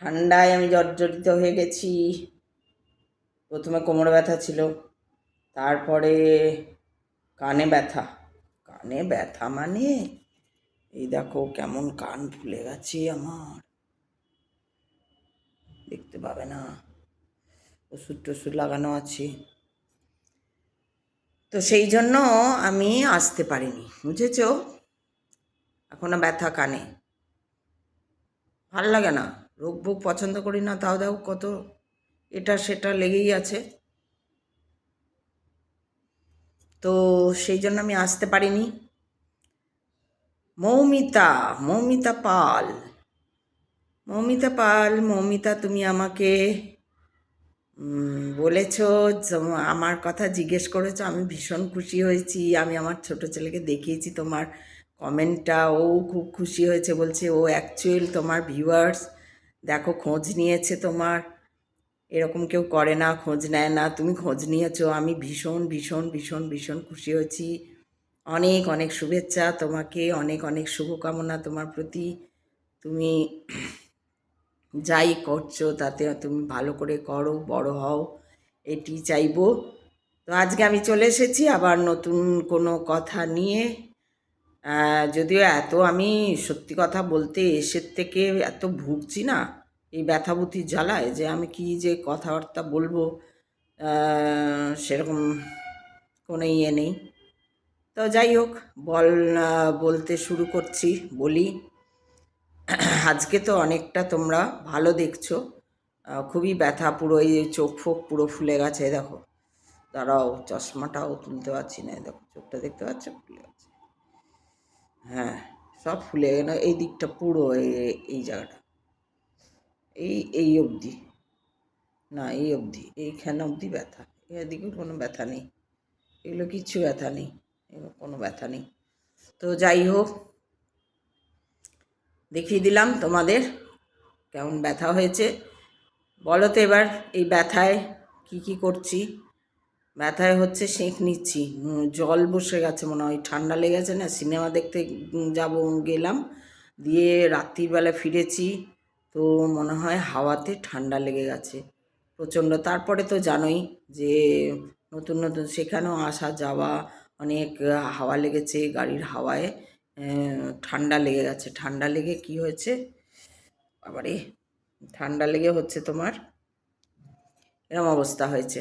ঠান্ডায় আমি জর্জরিত হয়ে গেছি। প্রথমে কোমরে ব্যথা ছিল, তারপরে কানে ব্যথা। কানে ব্যথা মানে এই দেখো কেমন কান ফুলে গেছে আমার, দেখতে পাবে না। ওষুধ টষুধ লাগানো আছে, তো সেই জন্য আমি আসতে পারিনি, বুঝেছ? এখনো ব্যথা কানে, ভাল লাগে না। রোগ ভোগ পছন্দ করি না, তাও দাও কত এটা সেটা লেগেই আছে। তো সেই জন্য আমি আসতে পারিনি। মৌমিতা পাল, মৌমিতা, তুমি আমাকে বলেছ, আমার কথা জিজ্ঞেস করেছো, আমি ভীষণ খুশি হয়েছি। আমি আমার ছোট ছেলেকে দেখিয়েছি তোমার কমেন্টটা, ও খুব খুশি হয়েছে, বলছে ও অ্যাকচুয়াল তোমার ভিউয়ার্স, দেখো খোঁজ নিয়েছে তোমার, এরকম কেউ করে না, খোঁজ নেয় না, তুমি খোঁজ নিয়েছো। আমি ভীষণ ভীষণ ভীষণ ভীষণ খুশি হয়েছি। অনেক অনেক শুভেচ্ছা তোমাকে, অনেক অনেক শুভকামনা তোমার প্রতি। তুমি যাই করছো তাতে তুমি ভালো করে করো, বড় হও, এটি চাইবো। তো আজকে আমি চলে এসেছি আবার নতুন কোনো কথা নিয়ে। যদিও আমি সত্যি কথা বলতে এসের থেকে এত ভুগছি না এই ব্যথাবুতির জ্বালায়, যে আমি কি যে কথাবার্তা বলবো সেরকম কোনো ইয়ে নেই। তো যাই হোক, বলতে শুরু করছি, বলি। আজকে তো অনেকটা তোমরা ভালো দেখছো, খুবই ব্যথা, পুরো এই চোখ ফোক পুরো ফুলে গেছে, দেখো। দাঁড়াও, চশমাটাও তুলতে পারছি না, দেখো চোখটা দেখতে পাচ্ছ, ফুলে গেছে। হ্যাঁ, সব ফুলে গেল, এই দিকটা পুরো, এই জায়গাটা, এই অবধি, না এই অবধি, এইখানে অবধি ব্যথা, এদিকে কোনো ব্যথা নেই, এগুলো কিচ্ছু ব্যথা নেই, এগুলো কোনো ব্যথা নেই। তো যাই হোক, দেখিয়ে দিলাম তোমাদের কেমন ব্যথা হয়েছে। বলো তো এবার, এই ব্যথায় কি করছি? ব্যথায় হচ্ছে সেঁক নিচ্ছি, জল বসে গেছে মনে হয়, ঠান্ডা লেগেছে না, সিনেমা দেখতে গেলাম, দিয়ে রাত্রিবেলা ফিরেছি, তো মনে হয় হাওয়াতে ঠান্ডা লেগে গেছে প্রচণ্ড। তারপরে তো জানোই যে নতুন নতুন সেখানেও আসা যাওয়া, অনেক হাওয়া লেগেছে, গাড়ির হাওয়ায় ঠান্ডা লেগে গেছে। ঠান্ডা লেগে কি হয়েছে আবারে, ঠান্ডা লেগে হচ্ছে তোমার এরম অবস্থা হয়েছে।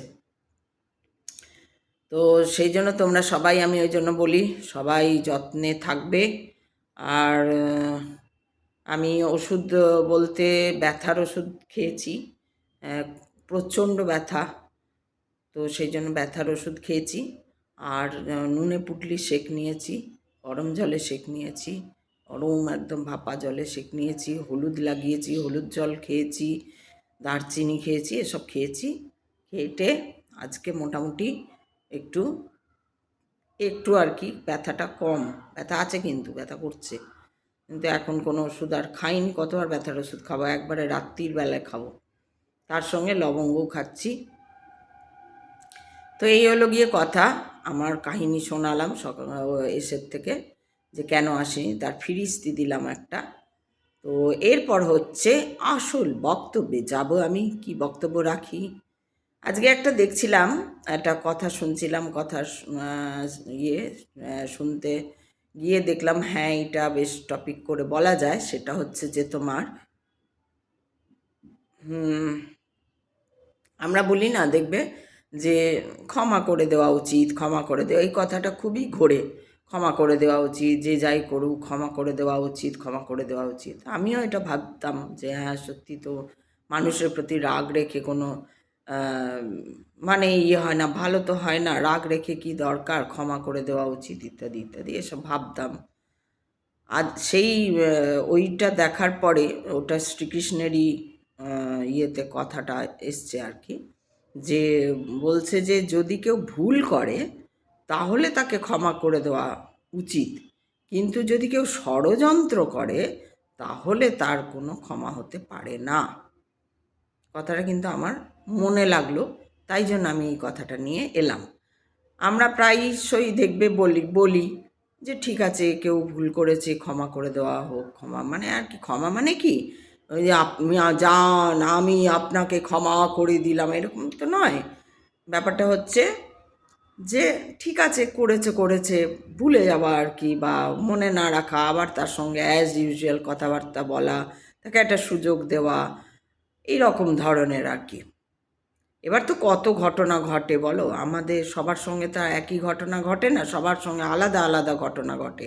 তো সেই জন্য তোমরা সবাই, আমি ওই জন্য বলি সবাই যত্নে থাকবে। আর আমি ওষুধ বলতে ব্যথার ওষুধ খেয়েছি, প্রচণ্ড ব্যথা, তো সেই জন্য ব্যথার ওষুধ খেয়েছি। আর নুনে পুটলি সেঁক নিয়েছি, গরম জলে সেঁক নিয়েছি, গরম একদম ভাপা জলে সেঁক নিয়েছি, হলুদ লাগিয়েছি, হলুদ জল খেয়েছি, দারচিনি খেয়েছি, এসব খেয়েছি। খেটে আজকে মোটামুটি একটু একটু আর কি ব্যথাটা কম, ব্যথা আছে কিন্তু ব্যথা করছে, কিন্তু এখন কোনো ওষুধ আর খাইনি। কতবার ব্যথার ওষুধ খাবো, একবারে রাত্রির বেলায় খাবো, তার সঙ্গে লবঙ্গও খাচ্ছি। তো এই হলো গিয়ে কথা, আমার কাহিনী শোনালাম সকাল এসের থেকে, যে কেন আসেনি তার ফিরিস্তি দিলাম একটা। তো এরপর হচ্ছে আসল বক্তব্যে যাব। আমি কি বক্তব্য রাখি আজকে, একটা দেখছিলাম, একটা কথা শুনছিলাম, কথা ইয়ে শুনতে গিয়ে দেখলাম, হ্যাঁ এটা বেশ টপিক করে বলা যায়। সেটা হচ্ছে যে তোমার আমরা বলি না, দেখবে যে ক্ষমা করে দেওয়া উচিত, ক্ষমা করে দেওয়া, এই কথাটা খুবই ঘোরে, ক্ষমা করে দেওয়া উচিত, যে যাই করুক ক্ষমা করে দেওয়া উচিত, ক্ষমা করে দেওয়া উচিত। আমিও এটা ভাবতাম যে হ্যাঁ সত্যি তো, মানুষের প্রতি রাগ রেখে কোনো মানে ইয়ে হয় না, ভালো তো হয় না, রাগ রেখে কি দরকার, ক্ষমা করে দেওয়া উচিত ইত্যাদি ইত্যাদি এসব ভাবতাম। আর সেই ওইটা দেখার পরে, ওটা শ্রীকৃষ্ণেরই ইয়েতে কথাটা এসছে আর কি, যে বলছে যে যদি কেউ ভুল করে তাহলে তাকে ক্ষমা করে দেওয়া উচিত, কিন্তু যদি কেউ ষড়যন্ত্র করে তাহলে তার কোনো ক্ষমা হতে পারে না। কথাটা কিন্তু আমার মনে লাগলো, তাই জন্য আমি এই কথাটা নিয়ে এলাম। আমরা প্রায়শই দেখবে বলি যে ঠিক আছে কেউ ভুল করেছে ক্ষমা করে দেওয়া হোক, ক্ষমা মানে আর কি, ক্ষমা মানে কি, ওই যে আপনি যান আমি আপনাকে ক্ষমা করে দিলাম, এরকম তো নয়। ব্যাপারটা হচ্ছে যে ঠিক আছে, করেছে করেছে, ভুলে যাওয়া আর কি, বা মনে না রাখা, আবার তার সঙ্গে অ্যাজ ইউজুয়াল কথাবার্তা বলা, তাকে একটা সুযোগ দেওয়া, এই রকম ধরনের আর কি। এবার তো কত ঘটনা ঘটে বলো, আমাদের সবার সঙ্গে তো একই ঘটনা ঘটে না, সবার সঙ্গে আলাদা আলাদা ঘটনা ঘটে।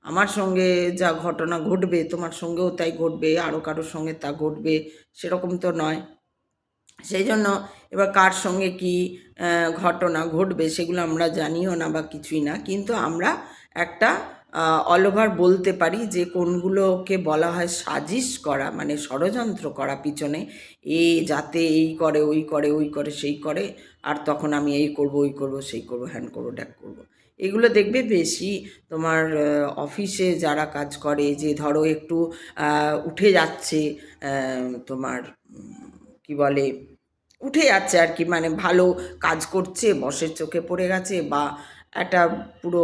আমার সঙ্গে যা ঘটনা ঘটবে তোমার সঙ্গেও তাই ঘটবে, আরও কারোর সঙ্গে তা ঘটবে, সেরকম তো নয়। সেই জন্য এবার কার সঙ্গে কি ঘটনা ঘটবে সেগুলো আমরা জানিও না বা কিছুই না, কিন্তু আমরা একটা অল ওভার বলতে পারি যে কোনগুলোকে বলা হয় সাজিশ করা, মানে ষড়যন্ত্র করা পিছনে, যাতে এই করে ওই করে ওই করে সেই করে, আর তখন আমি এই করব ওই করব সেই করব হ্যান করব ড্যাক করব। এগুলো দেখবে বেশি তোমার অফিসে যারা কাজ করে, যে ধরো একটু উঠে যাচ্ছে, তোমার কি বলে, উঠে যাচ্ছে আর কি, মানে ভালো কাজ করছে, বসের চোখে পড়ে গেছে, বা একটা পুরো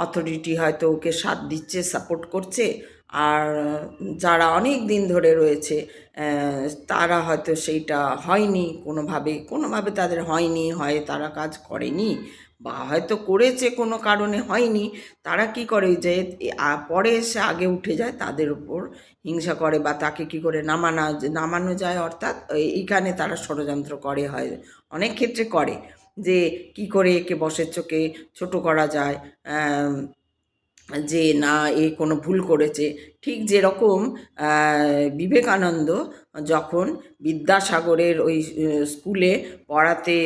অথরিটি হয়তো ওকে সাথ দিচ্ছে, সাপোর্ট করছে, আর যারা অনেক দিন ধরে রয়েছে তারা হয়তো সেইটা হয়নি, কোনোভাবে তাদের হয়নি, হয় তারা কাজ করেনি, বা হয়তো করেছে কোনো কারণে হয়নি, তারা কি করে যে পরে এসে আগে উঠে যায়, তাদের উপর হিংসা করে, বা তাকে কি করে নামানো যায়, অর্থাৎ এইখানে তারা ষড়যন্ত্র করে, হয় অনেক ক্ষেত্রে করে, যে কি করে একে বসের চোখে ছোট করা যায়, যে না এ কোনো ভুল করেছে। ঠিক যেরকম বিবেকানন্দ যখন বিদ্যাসাগরের ওই স্কুলে পড়াতে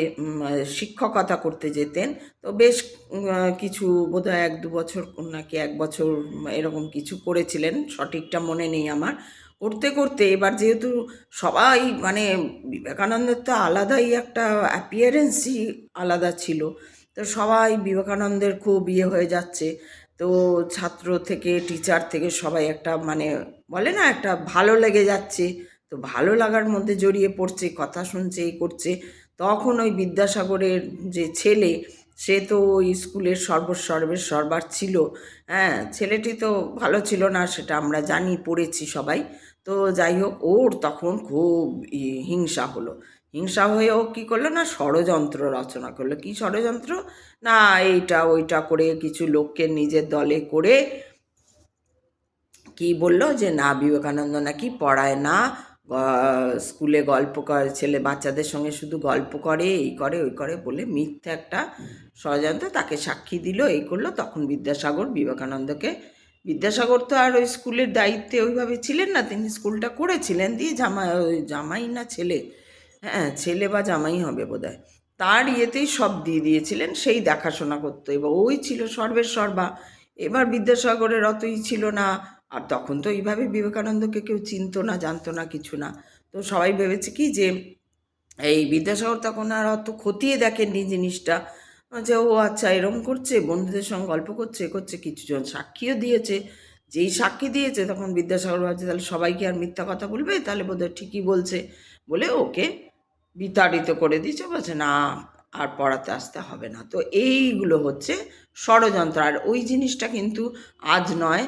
শিক্ষকতা করতে যেতেন, তো বেশ কিছু বোধহয় 1-2 বছর নাকি 1 বছর এরকম কিছু করেছিলেন, সঠিকটা মনে নেই আমার। করতে করতে এবার যেহেতু সবাই, মানে বিবেকানন্দের তো আলাদাই একটা অ্যাপিয়ারেন্সই আলাদা ছিল, তো সবাই বিবেকানন্দের খুব হয়ে যাচ্ছে, তো ছাত্র থেকে টিচার থেকে সবাই একটা, মানে বলে না, একটা ভালো লেগে যাচ্ছে, তো ভালো লাগার মধ্যে জড়িয়ে পড়ছে, কথা শুনছে, এই করছে। তখন ওই বিদ্যাসাগরের যে ছেলে, সে তো ওই স্কুলের সর্বসর্বের সর্বার ছিল, হ্যাঁ, ছেলেটি তো ভালো ছিল না, সেটা আমরা জানি, পড়েছি সবাই। তো যাই হোক, ওর তখন খুব হিংসা হলো। হিংসা হয়ে ও কী করলো না, ষড়যন্ত্র রচনা করলো। কি ষড়যন্ত্র না, এইটা ওইটা করে কিছু লোককে নিজের দলে করে কি বলল যে না, বিবেকানন্দ নাকি পড়ায় না, স্কুলে গল্প করে, ছেলে বাচ্চাদের সঙ্গে শুধু গল্প করে, এই করে ওই করে বলে মিথ্যে একটা ষড়যন্ত্র, তাকে সাক্ষী দিল, এই করলো। তখন বিদ্যাসাগর তো আর ওই স্কুলের দায়িত্বে ওইভাবে ছিলেন না, তিনি স্কুলটা করেছিলেন, দিয়ে জামাই না ছেলে, হ্যাঁ ছেলে বা জামাই হবে বোধহয়, তার ইয়েতেই সব দিয়ে দিয়েছিলেন, সেই দেখাশোনা করতো, এবার ওই ছিল সর্বের সর্বা। এবার বিদ্যাসাগরের অতই ছিল না, আর তখন তো এইভাবে বিবেকানন্দকে কেউ চিনতো না, জানতো না, কিছু না। তো সবাই ভেবেছে কি যে এই বিদ্যাসাগর তখন আর অত খতিয়ে দেখেননি জিনিসটা, যে ও আচ্ছা এরম করছে, বন্ধুদের সঙ্গে গল্প করছে, কিছুজন সাক্ষীও দিয়েছে, যেই সাক্ষী দিয়েছে তখন বিদ্যাসাগর ভাবছে তাহলে সবাই কি আর মিথ্যা কথা বলবে, তাহলে বোধহয় ঠিকই বলছে, বলে ওকে বিতাড়িত করে দিয়েছে, বলছে না আর পড়াতে আসতে হবে না। তো এইগুলো হচ্ছে ষড়যন্ত্র, আর ওই জিনিসটা কিন্তু আজ নয়,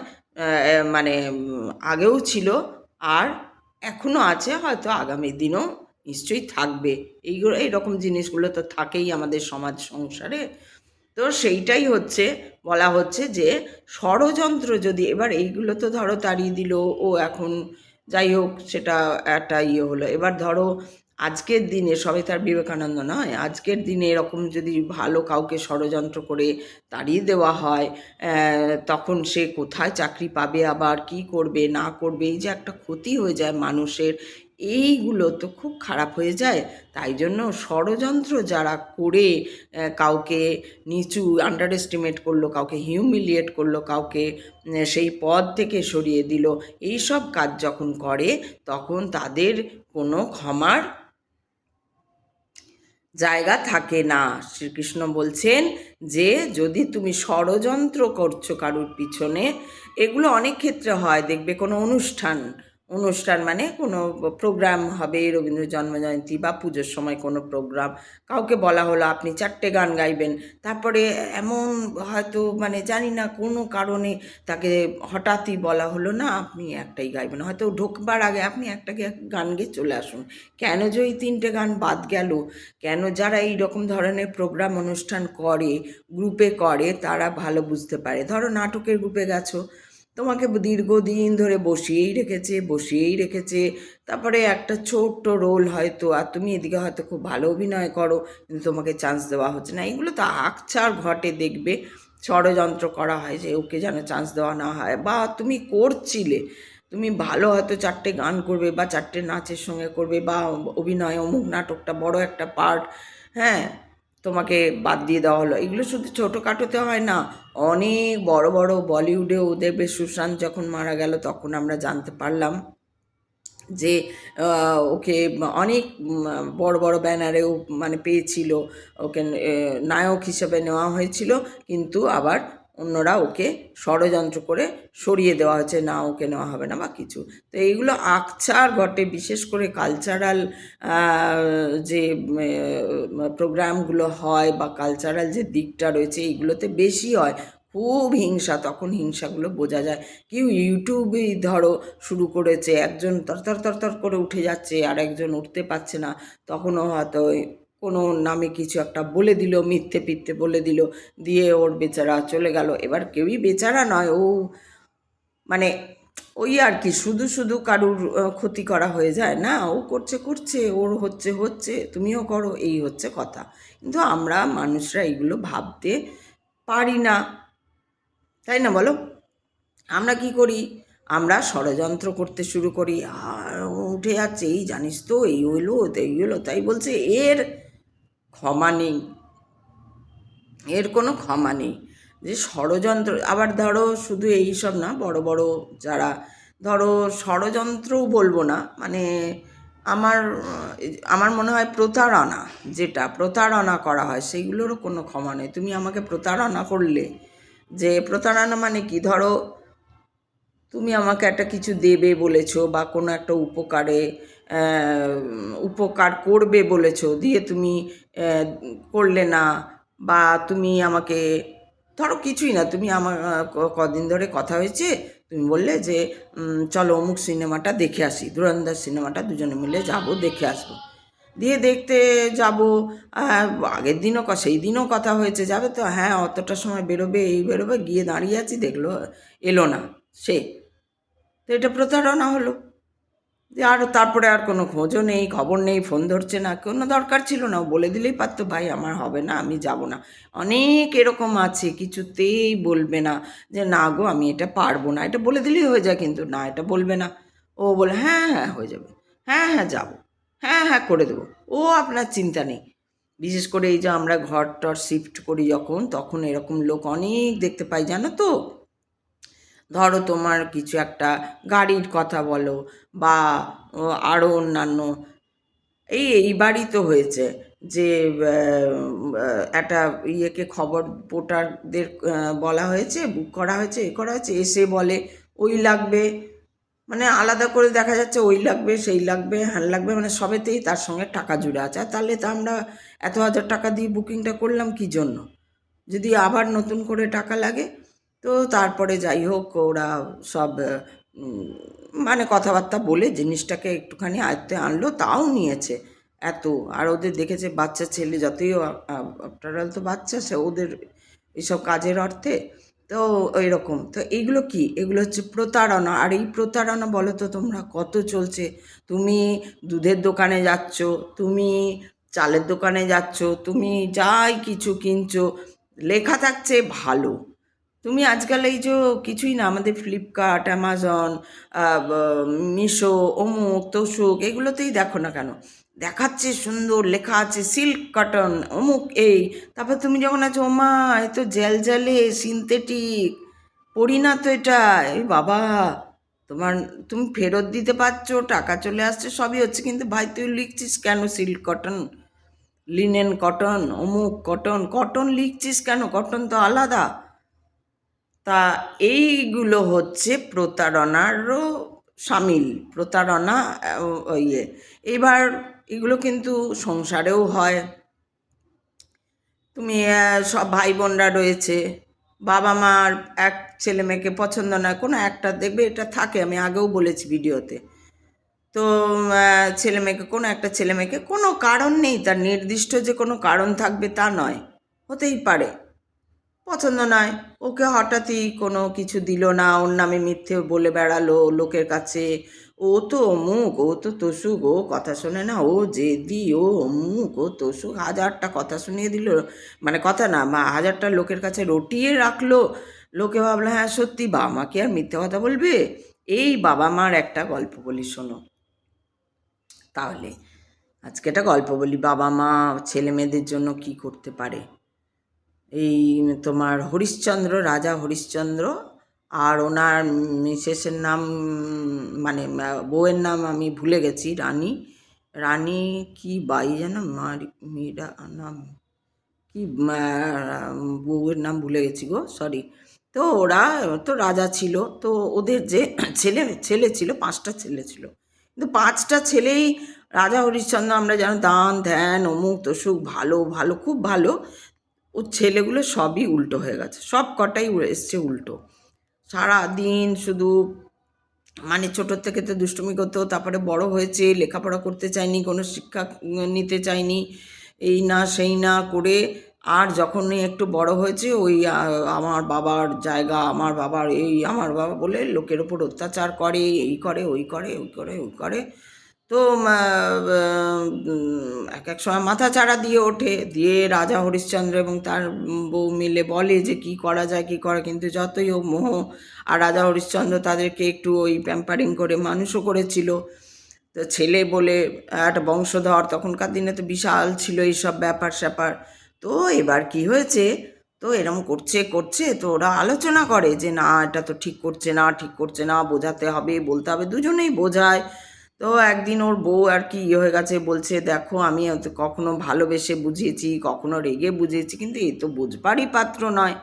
মানে আগেও ছিল, আর এখনও আছে, হয়তো আগামী দিনও নিশ্চয়ই থাকবে। এইরকম জিনিসগুলো তো থাকেই আমাদের সমাজ সংসারে। তো সেইটাই হচ্ছে বলা হচ্ছে যে ষড়যন্ত্র, যদি এবার এইগুলো তো ধরো তাড়িয়ে দিল, ও এখন যাই হোক সেটা একটা হলো, এবার ধরো আজকের দিনে, সবাই তার বিবেকানন্দ নয়, আজকের দিনে এরকম যদি ভালো কাউকে ষড়যন্ত্র করে তাড়িয়ে দেওয়া হয়, তখন সে কোথায় চাকরি পাবে, আবার কি করবে না করবে, এই যে একটা ক্ষতি হয়ে যায় মানুষের, এইগুলো তো খুব খারাপ হয়ে যায়। তাই জন্য ষড়যন্ত্র যারা করে কাউকে নিচু, আন্ডার এস্টিমেট করলো, কাউকে হিউমিলিয়েট করলো, কাউকে সেই পদ থেকে সরিয়ে দিল, এই সব কাজ যখন করে তখন তাদের কোনো ক্ষমার জায়গা থাকে না। শ্রীকৃষ্ণ বলছেন যে যদি তুমি ষড়যন্ত্র করছো কারুর পিছনে, এগুলো অনেক ক্ষেত্রে হয়, দেখবে কোনো অনুষ্ঠান মানে কোনো প্রোগ্রাম হবে, রবীন্দ্র জন্মজয়ন্তী বা পুজোর সময় কোনো প্রোগ্রাম, কাউকে বলা হলো আপনি 4টে গান গাইবেন, তারপরে এমন হয়তো মানে জানি না কোনো কারণে তাকে হঠাৎই বলা হলো না আপনি একটাই গাইবেন, হয়তো ঢোকবার আগে আপনি একটা গান গেয়ে চলে আসুন। কেন যে ওই 3টে গান বাদ গেল, কেন যারা এই রকম ধরনের প্রোগ্রাম অনুষ্ঠান করে, গ্রুপে করে, তারা ভালো বুঝতে পারে। ধরো নাটকের গ্রুপে গেছো, তোমাকে দীর্ঘদিন ধরে বসিয়েই রেখেছে, তারপরে একটা ছোট্ট রোল হয়তো, আর তুমি এদিকে হয়তো খুব ভালো অভিনয় করো কিন্তু তোমাকে চান্স দেওয়া হচ্ছে না। এগুলো তো আকছার ঘটে, দেখবে ষড়যন্ত্র করা হয় যে ওকে যেন চান্স দেওয়া না হয়। বা তুমি করছিলে, তুমি ভালো হয়তো 4টে গান করবে বা 4টে নাচের সঙ্গে করবে বা অভিনয়, অমুক নাটকটা বড় একটা পার্ট, হ্যাঁ, তোমাকে বাদ দিয়ে দেওয়া হলো। এগুলো শুধু ছোটোখাটোতে হয় না, অনেক বড় বড় বলিউডেও দেখবে সুশান্ত যখন মারা গেল তখন আমরা জানতে পারলাম যে ওকে অনেক বড় বড় ব্যানারেও মানে পেয়েছিল, ওকে নায়ক হিসেবে নেওয়া হয়েছিল, কিন্তু আবার অন্যরা ওকে ষড়যন্ত্র করে সরিয়ে দেওয়া হয়েছে, না ওকে নেওয়া হবে না বা কিছু। তো এইগুলো আকছার ঘটে, বিশেষ করে কালচারাল যে প্রোগ্রামগুলো হয় বা কালচারাল যে দিকটা রয়েছে এইগুলোতে বেশি হয়। খুব হিংসা, তখন হিংসাগুলো বোঝা যায়। কেউ ইউটিউবেই ধরো শুরু করেছে, একজন তরতর তরতর করে উঠে যাচ্ছে আর একজন উঠতে পারছে না, তখনও হয়তো কোনো নামে কিছু একটা বলে দিল, মিথ্যে পিথ্যে বলে দিল, দিয়ে ওর বেচারা চলে গেল। এবার কেউই বেচারা নয়, ও মানে ওই আর কি, শুধু শুধু কারুর ক্ষতি করা হয়ে যায় না, ও করছে ওর হচ্ছে তুমিও করো, এই হচ্ছে কথা। কিন্তু আমরা মানুষরা এইগুলো ভাবতে পারি না, তাই না বলো? আমরা কি করি, আমরা ষড়যন্ত্র করতে শুরু করি, আর উঠে যাচ্ছে, এই জানিস তো এই হইলো এই হলো, তাই বলছে, এর ক্ষমা নেই, এর কোনো ক্ষমা নেই। যে ষড়যন্ত্র, আবার ধরো শুধু এই সব না, বড় বড় যারা ধরো ষড়যন্ত্রও বলবো না, মানে আমার আমার মনে হয় প্রতারণা, যেটা প্রতারণা করা হয় সেইগুলোরও কোনো ক্ষমা নেই। তুমি আমাকে প্রতারণা করলে, যে প্রতারণা মানে কি, ধরো তুমি আমাকে একটা কিছু দেবে বলেছো বা কোনো একটা উপকারে উপকার করবে বলেছো, দিয়ে তুমি করলে না, বা তুমি আমাকে ধরো কিছুই না, তুমি আমার কদিন ধরে কথা হয়েছে, তুমি বললে যে চলো অমুক সিনেমাটা দেখে আসি, ধুরন্ধর সিনেমাটা দুজনে মিলে যাব দেখে আসবো, দিয়ে দেখতে যাব, আগের দিনও সেই দিনও কথা হয়েছে যাবে তো, হ্যাঁ অতটা সময় বেরোবে, এই বেরোবে, গিয়ে দাঁড়িয়ে আছি, দেখলো এলো না সে, তো এটা প্রতারণা হলো। যে আর তারপরে আর কোনো খোঁজও নেই, খবর নেই, ফোন ধরছে না, কোনো দরকার ছিল না, ও বলে দিলেই পারতো ভাই আমার হবে না, আমি যাব না। অনেক এরকম আছে কিছুতেই বলবে না যে না গো আমি এটা পারবো না, এটা বলে দিলেই হয়ে যায়, কিন্তু না এটা বলবে না। ও বলে হ্যাঁ হ্যাঁ হয়ে যাবে, হ্যাঁ হ্যাঁ যাবো, হ্যাঁ হ্যাঁ করে দেবো, ও আপনার চিন্তা নেই। বিশেষ করে এই যে আমরা ঘর টর শিফট করি যখন, তখন এরকম লোক অনেক দেখতে পাই, জানো তো। ধরো তোমার কিছু একটা গাড়ির কথা বলো বা আরও অন্যান্য, এই বাড়ি তো হয়েছে যে একটা ইয়েকে খবর পোর্টারদের বলা হয়েছে, বুক করা হয়েছে, এ করা হয়েছে, এসে বলে ওই লাগবে, মানে আলাদা করে দেখা যাচ্ছে ওই লাগবে সেই লাগবে হ্যান লাগবে, মানে সবেতেই তার সঙ্গে টাকা জুড়ে আছে। আর তাহলে তো আমরা এত হাজার টাকা দিয়ে বুকিংটা করলাম কী জন্য, যদি আবার নতুন করে টাকা লাগে। তো তারপরে যাই হোক ওরা সব মানে কথাবার্তা বলে জিনিসটাকে একটুখানি আয়ত্তে আনলো, তাও নিয়েছে এত। আর ওদের দেখেছে বাচ্চা ছেলে, যতই আফটার অল তো বাচ্চা, সে ওদের এইসব কাজের অর্থে, তো ওই রকম। তো এইগুলো কি, এগুলো হচ্ছে প্রতারণা। আর এই প্রতারণা বলো তো তোমরা কত চলছে। তুমি দুধের দোকানে যাচ্ছ, তুমি চালের দোকানে যাচ্ছ, তুমি যাই কিছু কিনছো, লেখা থাকছে ভালো। তুমি আজকাল এই যে কিছুই না, আমাদের ফ্লিপকার্ট, অ্যামাজন, মিশো, অমুক তসুক, এগুলোতেই দেখো না কেন দেখাচ্ছে সুন্দর, লেখা আছে সিল্ক কটন অমুক এই, তারপর তুমি যখন আছো ওমা এ তো জেল জেলে সিনথেটিক, পড়ি না তো এটা, এই বাবা তোমার, তুমি ফেরত দিতে পারছো, টাকা চলে আসছে, সবই হচ্ছে, কিন্তু ভাই তুই লিখছিস কেন সিল্ক কটন, লিনেন কটন, অমুক কটন, কটন লিখছিস কেন, কটন তো আলাদা। তা এইগুলো হচ্ছে প্রতারণারও সামিল, প্রতারণা ইয়ে। এবার এগুলো কিন্তু সংসারেও হয়। তুমি সব ভাই বোনরা রয়েছে, বাবা মার এক ছেলে মেয়েকে পছন্দ নয়, কোনো একটা দেখবে এটা থাকে, আমি আগেও বলেছি ভিডিওতে। তো ছেলে মেয়েকে, কোনো একটা ছেলে মেয়েকে কোনো কারণ নেই, তার নির্দিষ্ট যে কোনো কারণ থাকবে তা নয়, হতেই পারে পছন্দ নয়, ওকে হঠাৎই কোনো কিছু দিল না, ওর নামে মিথ্যে বলে বেড়ালো লোকের কাছে, ও তো অমুক, ও তো তসুক, ও কথা শোনে না, ও জেদি, ও অমুক, ও তসুক, হাজারটা কথা শুনিয়ে দিল, মানে কথা না, হাজারটা লোকের কাছে রটিয়ে রাখলো। লোকে ভাবলো হ্যাঁ সত্যি বাবা মা কি আর মিথ্যে কথা বলবে। এই বাবা মার একটা গল্প বলি শোনো তাহলে। আজকে একটা গল্প বলি, বাবা মা ছেলে মেয়েদের জন্য কি করতে পারে। এই তোমার হরিশ্চন্দ্র, রাজা হরিশ্চন্দ্র, আর ওনার মিসেসের নাম, মানে বউয়ের নাম আমি ভুলে গেছি, রানী, রানী কি বাই যেন, মীরা নাম কি, বউয়ের নাম ভুলে গেছি গো, সরি। তো ওরা তো রাজা ছিল, তো ওদের যে ছেলে ছেলে ছিল, 5টা ছেলে ছিল, কিন্তু 5টা ছেলেই রাজা হরিশ্চন্দ্র আমরা জানো দান ধ্যান অমুক তসুক, ভালো ভালো খুব ভালো। ওর ছেলেগুলো সবই উল্টো হয়ে গেছে, সব কটাই এসছে উল্টো। সারাদিন শুধু মানে ছোটোর থেকে তো দুষ্টুমি করতো, তারপরে বড় হয়েছে, লেখাপড়া করতে চায়নি, কোনো শিক্ষা নিতে চায়নি, এই না সেই না করে, আর যখনই একটু বড় হয়েছে ওই আমার বাবার জায়গা, আমার বাবার এই, আমার বাবা বলে লোকের ওপর অত্যাচার করে, এই করে ওই করে ওই করে ওই করে। তো এক এক সময় মাথা চাড়া দিয়ে ওঠে, দিয়ে রাজা হরিশ্চন্দ্র এবং তার বউ মিলে বলে যে কি করা যায় কি করা, কিন্তু যতই হোক মোহ, আর রাজা হরিশ্চন্দ্র তাদেরকে একটু ওই প্যাম্পারিং করে মানুষও করেছিল। তো ছেলে বলে একটা বংশধর, তখনকার দিনে তো বিশাল ছিল এইসব ব্যাপার স্যাপার। তো এবার কি হয়েছে, তো এরম করছে করছে, তো ওরা আলোচনা করে যে না এটা তো ঠিক করছে না, ঠিক করছে না, বোঝাতে হবে, বলতে হবে, দুজনেই বোঝায়। তো একদিন ওর বউ আর কি হয়ে গেছে, বলছে দেখো আমি কখনো ভালোবেসে বুঝিয়েছি, কখনো রেগে বুঝিয়েছি, কিন্তু এ তো বুঝবারই পাত্র নয়,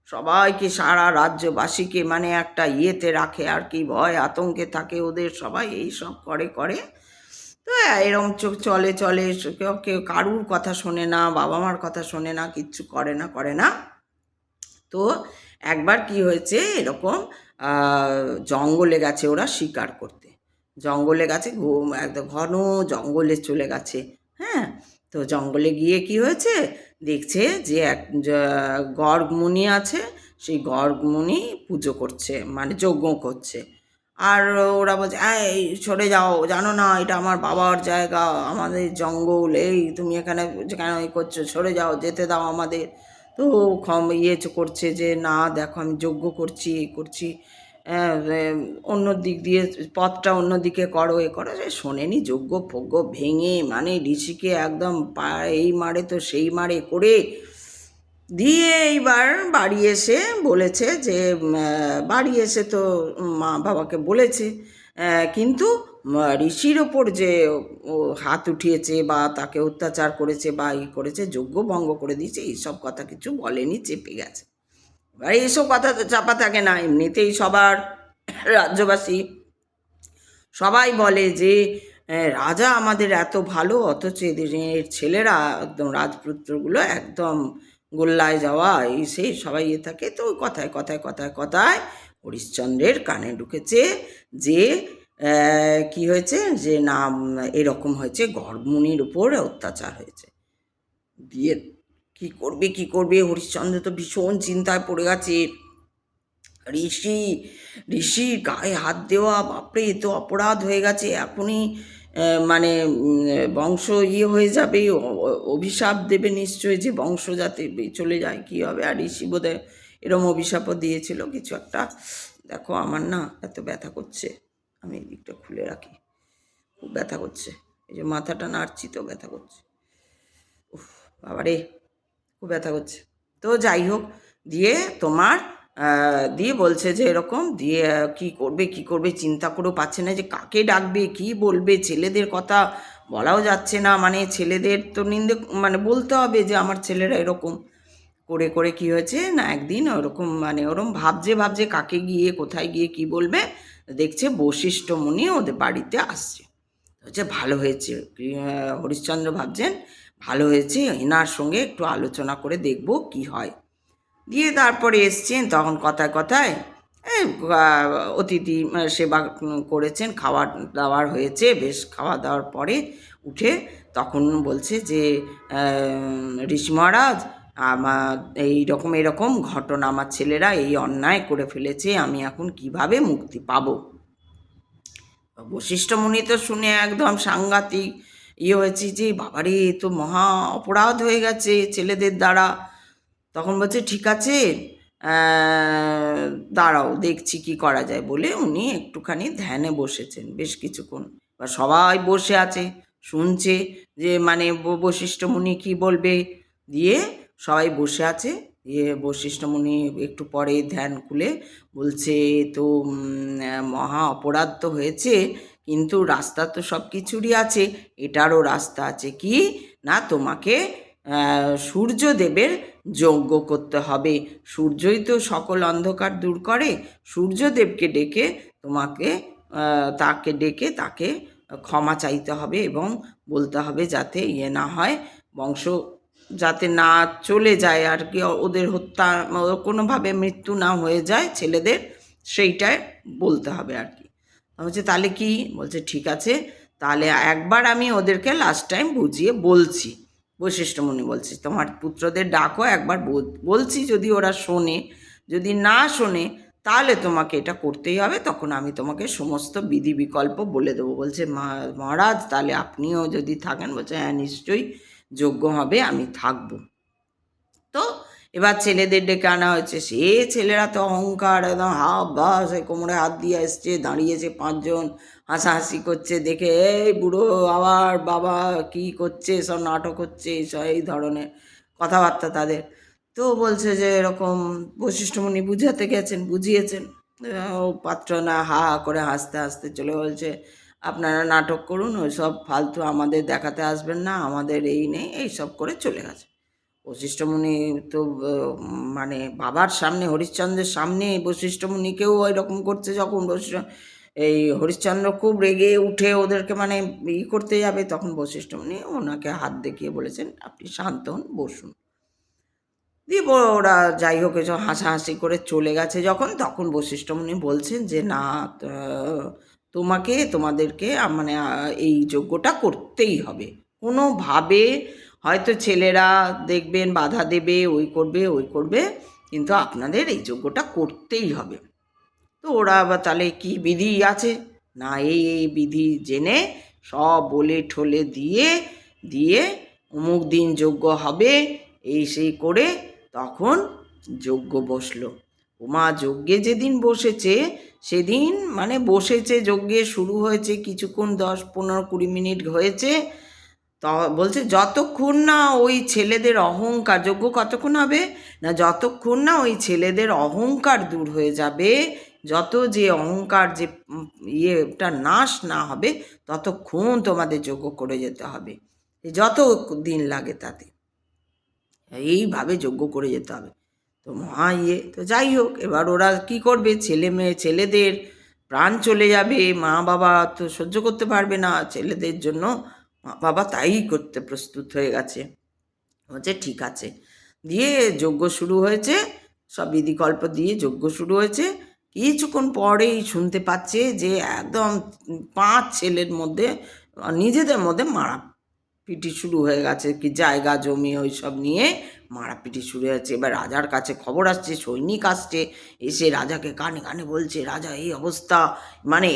সবাইকে সারা রাজ্যবাসীকে মানে একটা ইয়েতে রাখে আর কি, ভয় আতঙ্কে থাকে ওদের, সবাই এই সব করে করে। তো এরম চলে চলে, কেউ কেউ কারুর কথা শোনে না, বাবা মার কথা শোনে না, কিচ্ছু করে না করে না। তো একবার কি হয়েছে এরকম, জঙ্গলে গেছে ওরা শিকার করতে, জঙ্গলে গেছে, একদম ঘন জঙ্গলে চলে গেছে। হ্যাঁ, তো জঙ্গলে গিয়ে কি হয়েছে, দেখছে যে এক গর্গমুনি আছে, সেই গর্গমুনি পুজো করছে, মানে যজ্ঞ করছে। আর ওরা বলছে এই সরে যাও, জানো না এটা আমার বাবার জায়গা, আমাদের জঙ্গল, এই তুমি এখানে যেখানে ওই করছো, সরে যাও, যেতে দাও আমাদের। তো করছে যে না দেখো আমি যজ্ঞ করছি, এই করছি, অন্য দিক দিয়ে পথটা অন্যদিকে করো, এ করো, সে শোনেনি, যজ্ঞ ফজ্ঞ ভেঙে মানে ঋষিকে একদম এই মারে তো সেই মারে করে দিয়ে এইবার বাড়ি এসে বলেছে যে বাড়ি এসে তো মা বাবাকে বলেছে, কিন্তু ঋষির ওপর যে ও হাত উঠিয়েছে বা তাকে অত্যাচার করেছে বা ই করেছে, যজ্ঞ ভঙ্গ করে দিয়েছে, এইসব কথা কিছু বলেনি, চেপে গেছে। এবার এইসব কথা তো চাপা থাকে না, এমনিতেই সবার রাজ্যবাসী সবাই বলে যে রাজা আমাদের এত ভালো, অথচ এদের ছেলেরা একদম রাজপুত্রগুলো একদম গোল্লায় যাওয়া, এই সেই সবাই থাকে। তো কথায় কথায় কথায় কথায় হরিশ্চন্দ্রের কানে ঢুকেছে যে কি হয়েছে, যে না এরকম হয়েছে, গর্গমুনির উপর অত্যাচার হয়েছে। দিয়ে কি করবে কি করবে, হরিশ্চন্দ্র তো ভীষণ চিন্তায় পড়ে গেছে। ঋষি ঋষির গায়ে হাত দেওয়া, বাপরে এ তো অপরাধ হয়ে গেছে, এখনই মানে বংশ হয়ে যাবে, অভিশাপ দেবে নিশ্চয়ই, যে বংশ যাতে চলে যায়, কী হবে। আর ঋষি বোধহয় এরম অভিশাপও দিয়েছিল কিছু একটা। দেখো আমার না এত ব্যথা করছে, আমি এই দিকটা খুলে রাখি, খুব ব্যথা করছে, এই যে মাথাটা নাড়ছি তো ব্যথা করছে, উফ বাবারে খুব ব্যথা করছে। তো যাই হোক, দিয়ে তোমার দিয়ে বলছে যে এরকম, দিয়ে কি করবে কি করবে চিন্তা করেও পাচ্ছে না যে কাকে ডাকবে, কি বলবে, ছেলেদের কথা বলাও যাচ্ছে না, মানে ছেলেদের তো নিন্দে মানে বলতে হবে যে আমার ছেলেরা এরকম করে করে কি হয়েছে না, একদিন ওরকম মানে ওরম ভাবছে ভাবছে কাকে গিয়ে কোথায় গিয়ে কি বলবে, দেখছে বশিষ্ঠ মুনি ওদের বাড়িতে আসছে। হচ্ছে ভালো হয়েছে, হরিশ্চন্দ্র ভাবছেন ভালো হয়েছে, এনার সঙ্গে একটু আলোচনা করে দেখব কি হয়। দিয়ে তারপরে এসছেন, তখন কথায় কথায় অতিথি সেবা করেছেন, খাওয়ার দাওয়ার হয়েছে, বেশ খাওয়া দাওয়ার পরে উঠে তখন বলছে যে ঋষি মহারাজ, আমার এইরকম এরকম ঘটনা, আমার ছেলেরা এই অন্যায় করে ফেলেছে, আমি এখন কিভাবে মুক্তি পাবো। বশিষ্ঠ মুনি তো শুনে একদম সাংঘাতিক হয়েছে যে বাবারে, এ তো মহা অপরাধ হয়ে গেছে ছেলেদের দ্বারা। তখন বলছে ঠিক আছে, দাঁড়াও দেখছি কি করা যায় বলে উনি একটুখানি ধ্যানে বসেছেন বেশ কিছুক্ষণ। এবার সবাই বসে আছে, শুনছে যে মানে বশিষ্ঠ মুনি কী বলবে। দিয়ে সবাই বসে আছে, দিয়ে বশিষ্ঠ মুনি একটু পরে ধ্যান খুলে বলছে তো মহা অপরাধ তো হয়েছে, কিন্তু রাস্তা তো সব কিছুরই আছে, এটারও রাস্তা আছে। কি না, তোমাকে সূর্যদেবের যজ্ঞ করতে হবে। সূর্যই তো সকল অন্ধকার দূর করে। সূর্যদেবকে ডেকে তোমাকে তাকে ডেকে তাকে ক্ষমা চাইতে হবে এবং বলতে হবে যাতে না হয়, বংশ যাতে না চলে যায় আর কি, ওদের হত্যা কোনোভাবে মৃত্যু না হয়ে যায় ছেলেদের, সেইটাই বলতে হবে আর কি। বলছে তাহলে কি, বলছে ঠিক আছে, তাহলে একবার আমি ওদেরকে লাস্ট টাইম বুঝিয়ে বলছি। বশিষ্ঠ মুনি বলছে তোমার পুত্রদের ডাকো, একবার বলছি, যদি ওরা শোনে, যদি না শোনে তাহলে তোমাকে এটা করতেই হবে, তখন আমি তোমাকে সমস্ত বিধি বিকল্প বলে দেবো। বলছে মহারাজ তাহলে আপনিও যদি থাকেন, বলছে হ্যাঁ নিশ্চয়ই যোগ্য হবে, আমি থাকবো। তো এবার ছেলেদের ডেকে আনা হয়েছে, সে ছেলেরা তো অহংকার একদম, সে কোমরে হাত দিয়ে এসছে, দাঁড়িয়েছে 5 জন, হাসাহাসি করছে দেখে, এই বুড়ো আবার বাবা কি করছে, সব নাটক হচ্ছে, সব এই ধরনের কথাবার্তা তাদের। তো বলছে যে এরকম বশিষ্ঠ মুনি বুঝাতে গেছেন, বুঝিয়েছেন। ও পাত্র না হা করে হাসতে হাসতে চলে বলছে আপনারা নাটক করুন, ওই সব ফালতু আমাদের দেখাতে আসবেন না, আমাদের এই নেই, এইসব করে চলে গেছে। বশিষ্ঠ মুনি তো মানে বাবার সামনে, হরিশ্চন্দ্রের সামনে বশিষ্ঠ মুনিকেও ওই রকম করছে, যখন এই হরিশ্চন্দ্র খুব রেগে উঠে ওদেরকে মানে করতে যাবে, তখন বশিষ্ঠ মুনি ওনাকে হাত দেখিয়ে বলেছেন আপনি শান্ত হন, বসুন। দিয়ে ওরা যাই হোক এসব হাসাহাসি করে চলে গেছে যখন, তখন বশিষ্ঠ মুনি বলছেন যে না, তোমাদেরকে মানে এই যজ্ঞটা করতেই হবে কোনোভাবে। হয়তো ছেলেরা দেখবেন বাধা দেবে, ওই করবে, কিন্তু আপনাদের এই যজ্ঞটা করতেই হবে। তো ওরা আবার তাহলে কি বিধি আছে না, এই বিধি জেনে সব বলে ঠলে দিয়ে অমুক দিন যজ্ঞ হবে, এই সেই করে তখন যজ্ঞ বসলো। উমা যজ্ঞে যেদিন বসেছে সেদিন মানে বসেছে, যজ্ঞে শুরু হয়েছে কিছুক্ষণ 10-15-20 মিনিট হয়েছে। তো বলছে যতক্ষণ না ওই ছেলেদের অহংকার, যজ্ঞ কতক্ষণ হবে না, যতক্ষণ না ওই ছেলেদের অহংকার দূর হয়ে যাবে, যত যে অহংকার যে ইয়েটা নাশ না হবে, ততক্ষণ তোমাদের যজ্ঞ করে যেতে হবে, যত দিন লাগে তাতে, এইভাবে যজ্ঞ করে যেতে হবে। তো মহা তো যাই হোক, এবার ওরা কি করবে, ছেলেদের প্রাণ চলে যাবে, মা বাবা তো সহ্য করতে পারবে না ছেলেদের জন্য, মা বাবা তাই করতে প্রস্তুত হয়ে গেছে। বলছে ঠিক আছে, দিয়ে যজ্ঞ শুরু হয়েছে, সব বিধিকল্প দিয়ে যজ্ঞ শুরু হয়েছে। কিছুক্ষণ পরেই শুনতে পাচ্ছে যে একদম 5 ছেলের মধ্যে নিজেদের মধ্যে মারাপিটি শুরু হয়ে গেছে, কি জায়গা জমি ওই সব নিয়ে মারাপিটি শুরু হয়েছে। এবার রাজার কাছে খবর আসছে, সৈনিক আসছে, এসে রাজাকে কানে কানে বলছে রাজা এই অবস্থা, মানে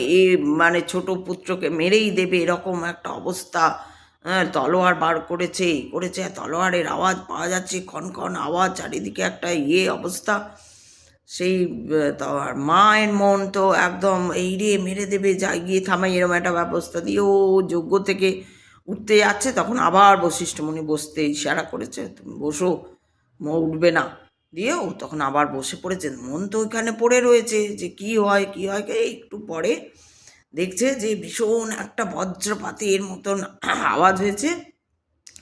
মানে ছোট পুত্রকে মেরেই দেবে এরকম একটা অবস্থা, তলোয়ার বার করেছে তলোয়ারের আওয়াজ পাওয়া যাচ্ছে, খনখন আওয়াজ, চারিদিকে একটা অবস্থা। সেই আর মায়ের মন তো একদম এই রে মেরে দেবে, যাই গিয়ে থামাই, এরকম একটা ব্যবস্থা দিয়ে ও যজ্ঞ থেকে উঠতে যাচ্ছে, তখন আবার বশিষ্ঠ মুনি বসতে ইশারা করেছে, তুমি বসো, উঠবে না। দিয়ে ও তখন আবার বসে পড়েছে, মন তো ওইখানে পড়ে রয়েছে যে কি হয় একটু পরে দেখছে যে ভীষণ একটা বজ্রপাতের মতন আওয়াজ হয়েছে,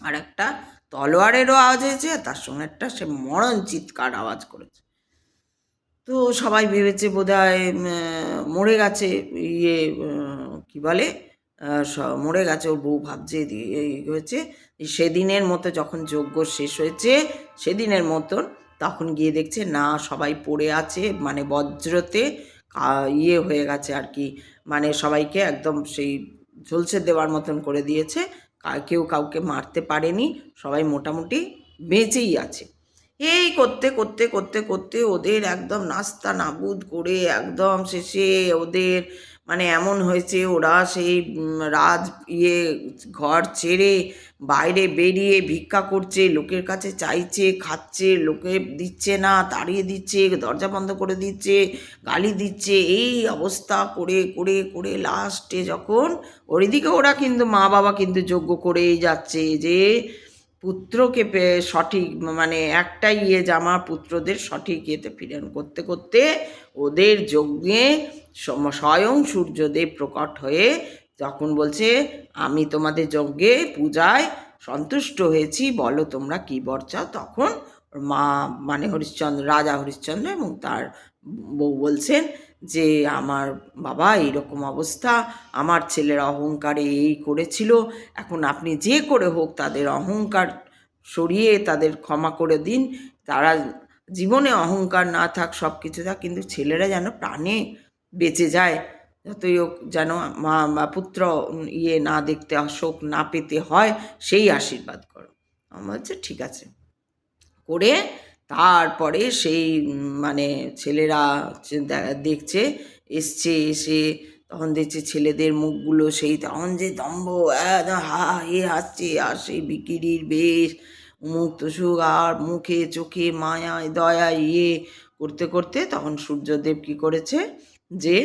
আর একটা তলোয়ারেরও আওয়াজ হয়েছে, তার সঙ্গে একটা সে মরণ চিৎকার আওয়াজ করেছে। তো সবাই ভেবেছে বোধহয় মরে গেছে, ইয়ে কি বলে, মরে গেছে। ওর বউ ভাবছে এই হয়েছে। সেদিনের মতো যখন যজ্ঞ শেষ হয়েছে, সেদিনের মতন তখন গিয়ে দেখছে না, সবাই পড়ে আছে, মানে বজ্রতে ইয়ে হয়ে গেছে আর কি, মানে সবাইকে একদম সেই ঝলসে দেওয়ার মতন করে দিয়েছে। কেউ কাউকে মারতে পারেনি, সবাই মোটামুটি বেঁচেই আছে। এই করতে করতে করতে করতে ওদের একদম নাস্তা নাবুদ করে একদম শেষে ওদের মানে এমন হয়েছে, ওরা সেই রাজ ঘর ছেড়ে বাইরে বেরিয়ে ভিক্ষা করছে, লোকের কাছে চাইছে, খাচ্ছে, লোকে দিচ্ছে না, তাড়িয়ে দিচ্ছে, দরজা বন্ধ করে দিচ্ছে, গালি দিচ্ছে, এই অবস্থা করে করে করে লাস্টে যখন ওইদিকে ওরা কিন্তু মা বাবা কিন্তু যজ্ঞ করেই যাচ্ছে যে পুত্রকে সঠিক মানে একটাই জামা পুত্রদের সঠিক ইয়েতে ফিরেন করতে করতে ওদের যজ্ঞে স্বয়ং সূর্যদেব প্রকট হয়ে যখন বলছে আমি তোমাদের যজ্ঞে পূজায় সন্তুষ্ট হয়েছি, বলো তোমরা কী বর চাও। তখন মা মানে হরিশ্চন্দ্র, রাজা হরিশ্চন্দ্র এবং তার বউ বলছেন যে আমার বাবা এইরকম অবস্থা, আমার ছেলের অহংকারে এই করেছিল, এখন আপনি যে করে হোক তাদের অহংকার সরিয়ে তাদের ক্ষমা করে দিন, তারা জীবনে অহংকার না থাক, সব কিছু থাক, কিন্তু ছেলেরা যেন প্রাণে বেঁচে যায়, যতই হোক যেন মা বা পুত্র না দেখতে, অশোক না পেতে হয়, সেই আশীর্বাদ করো। আমার হচ্ছে ঠিক আছে করে তারপরে সেই মানে ছেলেরা দেখছে এসছে, এসে তখন দেখছে ছেলেদের মুখগুলো সেই তখন যে দম্ভ হা এ হাসছে, আর সেই বিকিরির বেশ মুখ তুসুক আর মুখে চোখে মায়া দয়া করতে করতে তখন সূর্যদেব কি করেছে যে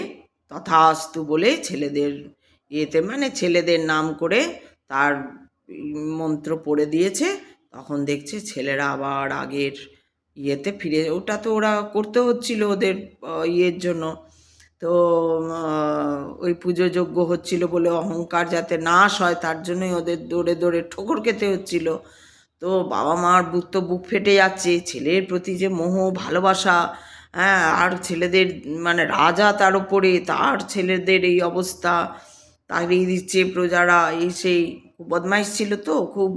তথাস্তু বলে ছেলেদের মানে ছেলেদের নাম করে তার মন্ত্র পড়ে দিয়েছে। তখন দেখছে ছেলেরা আবার আগের ফিরে, ওটা তো ওরা করতে হচ্ছিল ওদের জন্য, তো ওই পুজো যজ্ঞ হচ্ছিল বলে অহংকার যাতে নাশ হয় তার জন্যই ওদের দৌড়ে দৌড়ে ঠোকর খেতে হচ্ছিল। তো বাবা মার বুক ফেটে যাচ্ছে, ছেলের প্রতি যে মোহ ভালোবাসা, হ্যাঁ, আর ছেলেদের মানে রাজা তার ওপরে, তার ছেলেদের এই অবস্থা, তাড়িয়ে দিচ্ছে প্রজারা, এই সেই বদমাইশ ছিল তো, খুব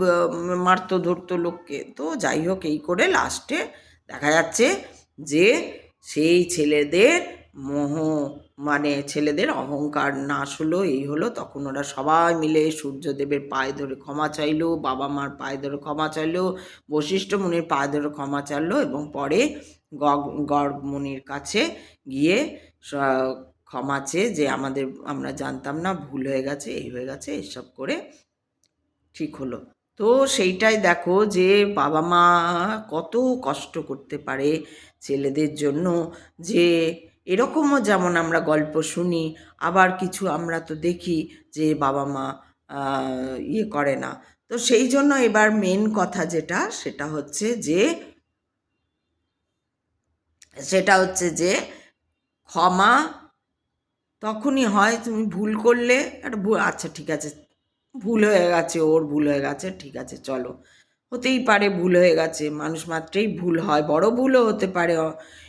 মারতো ধরতো লোককে। তো যাই হোক এই করে লাস্টে দেখা যাচ্ছে যে সেই ছেলেদের মোহ মানে ছেলেদের অহংকার নাশ হলো, এই হলো। তখন ওরা সবাই মিলে সূর্যদেবের পায়ে ধরে ক্ষমা চাইলো, বাবা মার পায়ে ধরে ক্ষমা চাইলো, বশিষ্ঠ মুনির পায়ে ধরে ক্ষমা চাইলো, এবং পরে গর্গ মুনির কাছে গিয়ে ক্ষমা চেয়ে যে আমরা জানতাম না, ভুল হয়ে গেছে, এই হয়ে গেছে, এইসব করে ঠিক হলো। তো সেইটাই দেখো যে বাবা মা কত কষ্ট করতে পারে ছেলেদের জন্য, যে এরকমও যেমন আমরা গল্প শুনি, আবার কিছু আমরা তো দেখি যে বাবা মা করে না। তো সেই জন্য এবার মেন কথা যেটা সেটা হচ্ছে যে ক্ষমা তখনই হয় তুমি ভুল করলে একটা আচ্ছা ঠিক আছে ভুল হয়ে গেছে, ওর ভুল হয়ে গেছে, ঠিক আছে চলো, হতেই পারে ভুল হয়ে গেছে, মানুষ মাত্রেই ভুল হয়, বড় ভুলও হতে পারে,